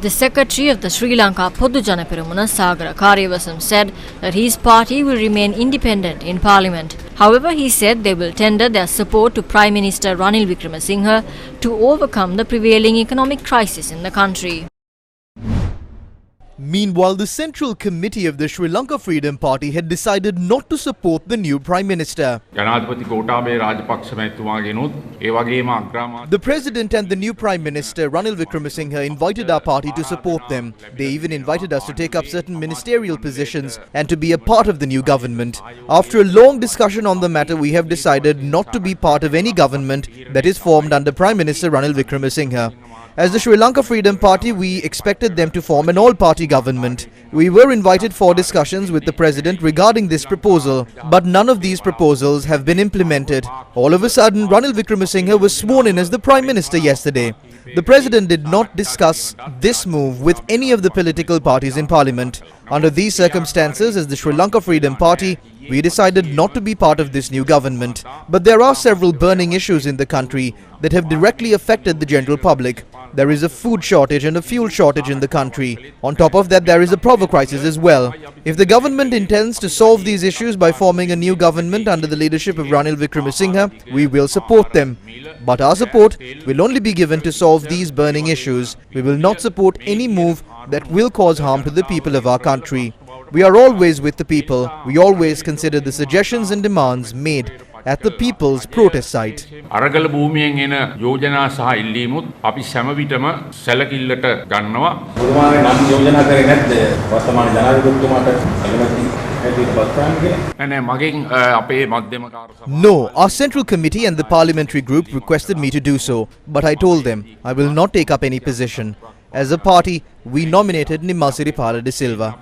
The secretary of the Sri Lanka Podujana Peramuna, Sagara Kariyavasam, said that his party will remain independent in parliament. However, he said they will tender their support to Prime Minister Ranil Wickremesinghe to overcome the prevailing economic crisis in the country. Meanwhile, the Central Committee of the Sri Lanka Freedom Party had decided not to support the new Prime Minister. The President and the new Prime Minister, Ranil Wickremesinghe, invited our party to support them. They even invited us to take up certain ministerial positions and to be a part of the new government. After a long discussion on the matter, we have decided not to be part of any government that is formed under Prime Minister Ranil Wickremesinghe. As the Sri Lanka Freedom Party, we expected them to form an all-party government. We were invited for discussions with the President regarding this proposal, but none of these proposals have been implemented. All of a sudden, Ranil Wickremesinghe was sworn in as the Prime Minister yesterday. The President did not discuss this move with any of the political parties in Parliament. Under these circumstances, as the Sri Lanka Freedom Party, we decided not to be part of this new government. But there are several burning issues in the country that have directly affected the general public. There is a food shortage and a fuel shortage in the country. On top of that, there is a power crisis as well. If the government intends to solve these issues by forming a new government under the leadership of Ranil Wickremesinghe, we will support them. But our support will only be given to solve these burning issues. We will not support any move that will cause harm to the people of our country. We are always with the people. We always consider the suggestions and demands made at the people's protest site. අරගල භූමියෙන් එන යෝජනා සහ ඉල්ලීමුත් අපි සෑම විටම සැලකිල්ලට ගන්නවා. ගුරුමාගේ නම් යෝජනා කරේ නැද්ද? වර්තමාන ජනාධිපතිතුමාට අගමැති No, our Central Committee and the Parliamentary Group requested me to do so, but I told them I will not take up any position. As a party, we nominated Nimal Siripala de Silva.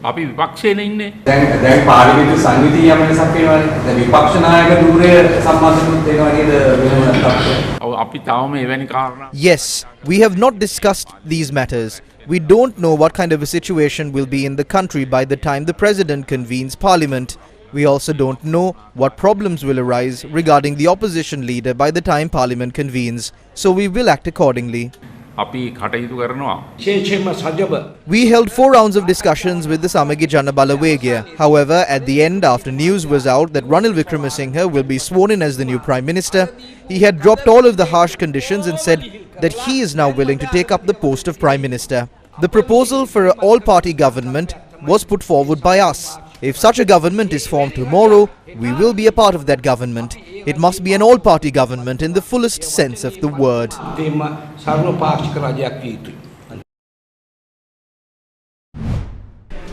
අපි විපක්ෂයේ ඉන්නේ. දැන් පාර්ලිමේන්තු සංවිධිය යම වෙනසක් වෙනවානේ. දැන් විපක්ෂ නායක ධූරය සම්බන්ධුත් වෙනවා නේද වෙනම තත්ත්වය. ඔව් අපි තාම එවැනි කාරණා. Yes, we have not discussed these matters. We don't know what kind of a situation will be in the country by the time the President convenes Parliament. We also don't know what problems will arise regarding the opposition leader by the time Parliament convenes. So we will act accordingly. We held 4 rounds of discussions with the Samagi Jana Balawegya. However, at the end, after news was out that Ranil Wickremesinghe will be sworn in as the new Prime Minister, he had dropped all of the harsh conditions and said that he is now willing to take up the post of Prime Minister. The proposal for an all-party government was put forward by us. If such a government is formed tomorrow, we will be a part of that government. It must be an all-party government in the fullest sense of the word.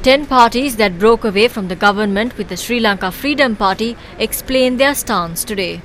10 parties that broke away from the government with the Sri Lanka Freedom Party explained their stance today.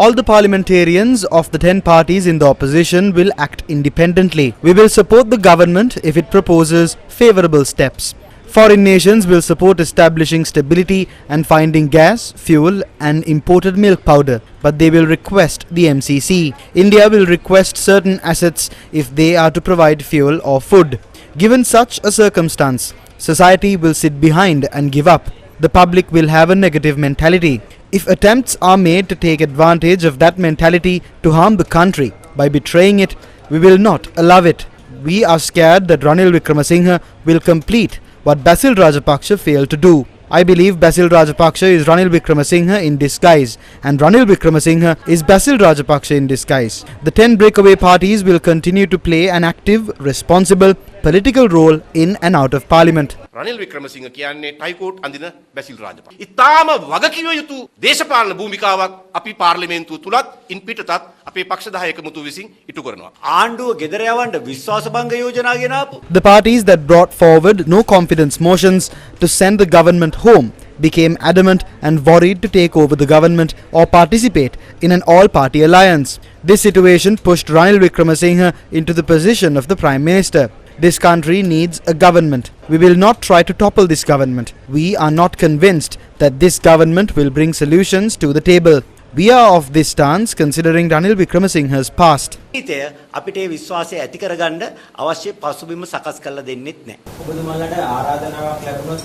All the parliamentarians of the 10 parties in the opposition will act independently. We will support the government if it proposes favourable steps. Foreign nations will support establishing stability and finding gas, fuel and imported milk powder, but they will request the MCC. India will request certain assets if they are to provide fuel or food. Given such a circumstance, society will sit behind and give up. The public will have a negative mentality. If attempts are made to take advantage of that mentality to harm the country by betraying it, we will not allow it. We are scared that Ranil Wickremesinghe will complete what Basil Rajapaksa failed to do. I believe Basil Rajapaksa is Ranil Wickremesinghe in disguise, and Ranil Wickremesinghe is Basil Rajapaksa in disguise. The 10 breakaway parties will continue to play an active, responsible political role in and out of Parliament. Ranil Wickremesinghe කියන්නේ tie coat අඳින බැසිල් රාජපක්ෂ. ඉතාම වගකිව යුතු දේශපාලන භූමිකාවක් අපි පාර්ලිමේන්තුව තුලත් ඉන් පිටතත් අපේ පක්ෂ 10 එකමුතු විසින් ඉටු කරනවා. ආණ්ඩුව ගෙදර යවන්න විශ්වාසභංග යෝජනා ගෙනාපු. The parties that brought forward no confidence motions to send the government home became adamant and worried to take over the government or participate in an all-party alliance. This situation pushed Ranil Wickremesinghe into the position of the Prime Minister. This country needs a government. We will not try to topple this government. We are not convinced that this government will bring solutions to the table. We are of this stance considering Ranil Wickramasinghe's past. ඊතය අපිට ඒ විශ්වාසය ඇති කරගන්න අවශ්‍ය පසුබිම සකස් කරලා දෙන්නෙත් නැහැ. ඔබතුමාලට ආරාධනාවක් ලැබුණොත්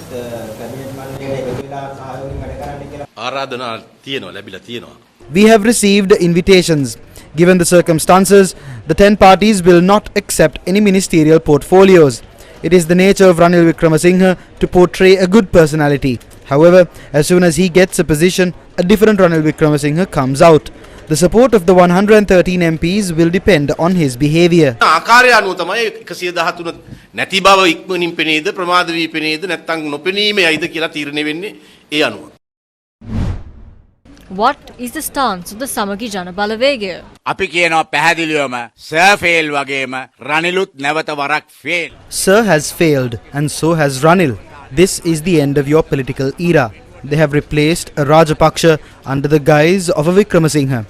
කැබිනට් මණ්ඩලයට එකතු වෙලා සහයෝගයෙන් වැඩ කරන්න කියලා ආරාධනා තියෙනවා ලැබිලා තියෙනවා. We have received invitations. Given the circumstances, the 10 parties will not accept any ministerial portfolios. It is the nature of Ranil Wickramasinghe to portray a good personality. However, as soon as he gets a position, a different Ranil Wickramasinghe comes out. The support of the 113 MPs will depend on his behaviour. ආකාරය අනුව තමයි 113 නැති බව ඉක්මනින් පෙනේද ප්‍රමාද වී පෙනේද නැත්නම් නොපෙනීමේයිද කියලා තීරණය වෙන්නේ ඒ අනුව. What is the stance of the Samagi Jana Balawegaya? අපි කියනවා පැහැදිලිවම සර් ෆේල් වගේම රනිලුත් නැවත වරක් fail. Sir has failed and so has Ranil. This is the end of your political era. They have replaced a Rajapaksa under the guise of a Wickramasinghe.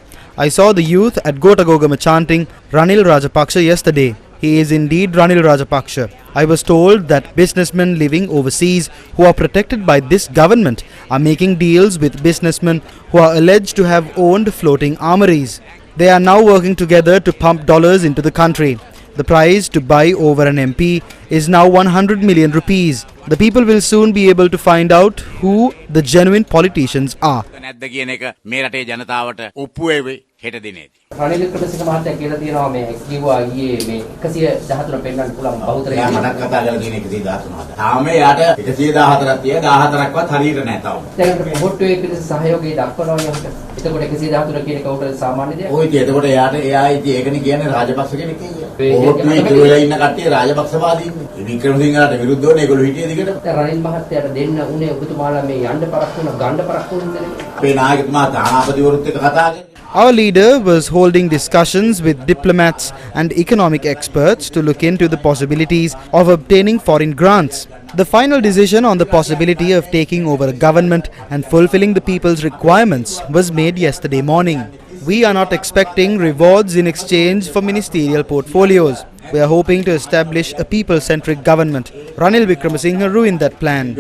I saw the youth at Gotagogama chanting Ranil Rajapaksa yesterday. He is indeed Ranil Rajapaksa. I was told that businessmen living overseas who are protected by this government are making deals with businessmen who are alleged to have owned floating armories. They are now working together to pump dollars into the country. The price to buy over an MP is now 100 million rupees. The people will soon be able to find out who the genuine politicians are. නැද්ද කියන එක මේ රටේ ජනතාවට ඔප්පු වෙයි හෙට දිනේදී. රනිල් වික්‍රමසිංහ මහත්තයා කියලා තියෙනවා මේ කිව්වා ඊයේ මේ 113 පෙන්වන්න පුළුවන් බහුතරය. එයා මටත් කතා කරලා තියෙන 113. තාම එයාට 114ක් තිය 14ක්වත් හරියට නැහැ තාම. දැන් පොට්ටුවේ පිළිස සහයෝගය දක්වනවා යකට. එතකොට 113 කියන එක උඩ සාමාන්‍ය දෙයක්. ඔය ඉතින් එතකොට එයා ඉතින් ඒකනේ කියන්නේ රාජපක්ෂ කෙනෙක් කියන්නේ. ඕට්ටුවේ ඉතුරු වෙලා ඉන්න කට්ටිය රාජපක්ෂවාදීන්. වික්‍රමසිංහට විරුද්ධව නේ ඒගොල්ලෝ හිටියේ දිගට. දැන් රනිල් මහත්තයාට දෙන්න උනේ ඔබතුමාලා මේ යන්න පරක් වුණ ගන්න පරක් වුණේ. අපේ නායකතුමා තානාපතිවරුත් එක්ක කතා කරා. Our leader was holding discussions with diplomats and economic experts to look into the possibilities of obtaining foreign grants. The final decision on the possibility of taking over a government and fulfilling the people's requirements was made yesterday morning. We are not expecting rewards in exchange for ministerial portfolios. We are hoping to establish a people-centric government. Ranil Wickramasinghe ruined that plan.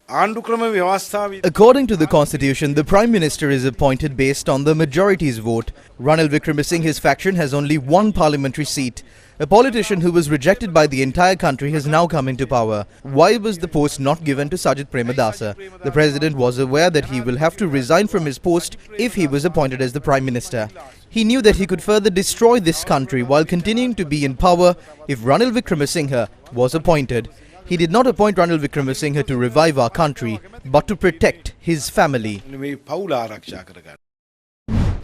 According to the constitution, the Prime Minister is appointed based on the majority's vote. Ranil Wickramasinghe's faction has only one parliamentary seat. A politician who was rejected by the entire country has now come into power. Why was the post not given to Sajid Premadasa? The president was aware that he will have to resign from his post if he was appointed as the Prime Minister. He knew that he could further destroy this country while continuing to be in power if Ranil Wickramasinghe was appointed. He did not appoint Ranil Wickramasinghe to revive our country, but to protect his family.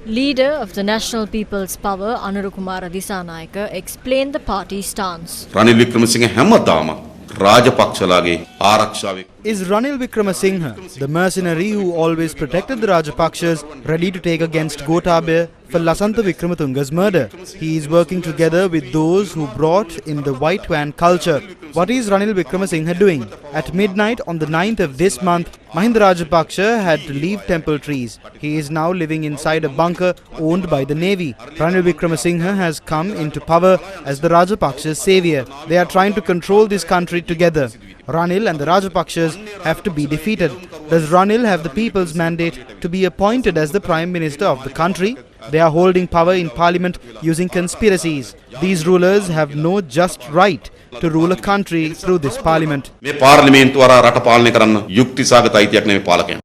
Leader of the National People's Power, Anurukumara Disanayaka, explained the party's stance. Ranil Wickremesinghe හැමදාම රාජපක්ෂලාගේ ආරක්ෂාවේ Is Ranil Wickramasinghe, the mercenary who always protected the Rajapakshas, ready to take against Gotabaya for Lasantha Wickramatunga's murder? He is working together with those who brought in the white van culture. What is Ranil Wickramasinghe doing? At midnight on the 9th of this month, Mahinda Rajapaksha had to leave Temple Trees. He is now living inside a bunker owned by the Navy. Ranil Wickramasinghe has come into power as the Rajapaksha's savior. They are trying to control this country together. Ranil and the Rajapakshas have to be defeated. Does Ranil have the people's mandate to be appointed as the Prime Minister of the country? They are holding power in parliament using conspiracies. These rulers have no just right to rule a country through this parliament. මේ පාර්ලිමේන්තුව අර රට පාලනය කරන්න යුක්තිසහගත අයිතියක් නෙමෙයි පාලකයන්.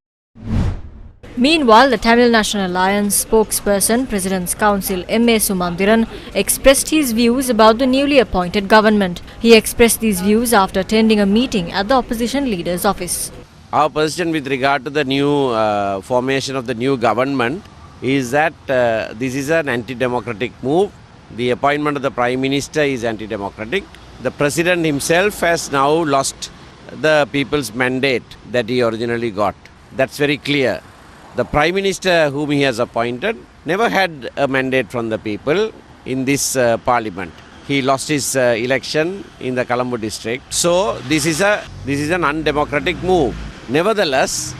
Meanwhile, the Tamil National Alliance spokesperson, President's Council M.A. Sumandiran, expressed his views about the newly appointed government. He expressed these views after attending a meeting at the opposition leader's office. Our position with regard to the new formation of the new government is that this is an anti-democratic move. The appointment of the Prime Minister is anti-democratic. The President himself has now lost the people's mandate that he originally got. That's very clear. The Prime Minister whom he has appointed never had a mandate from the people in this parliament. He lost his election in the Colombo district. So this is an undemocratic move. Nevertheless,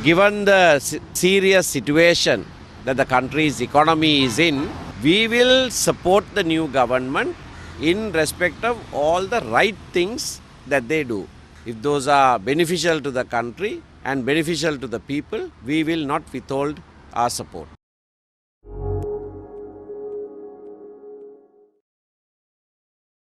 given the serious situation that the country's economy is in, we will support the new government in respect of all the right things that they do. If those are beneficial to the country and beneficial to the people, we will not withhold our support.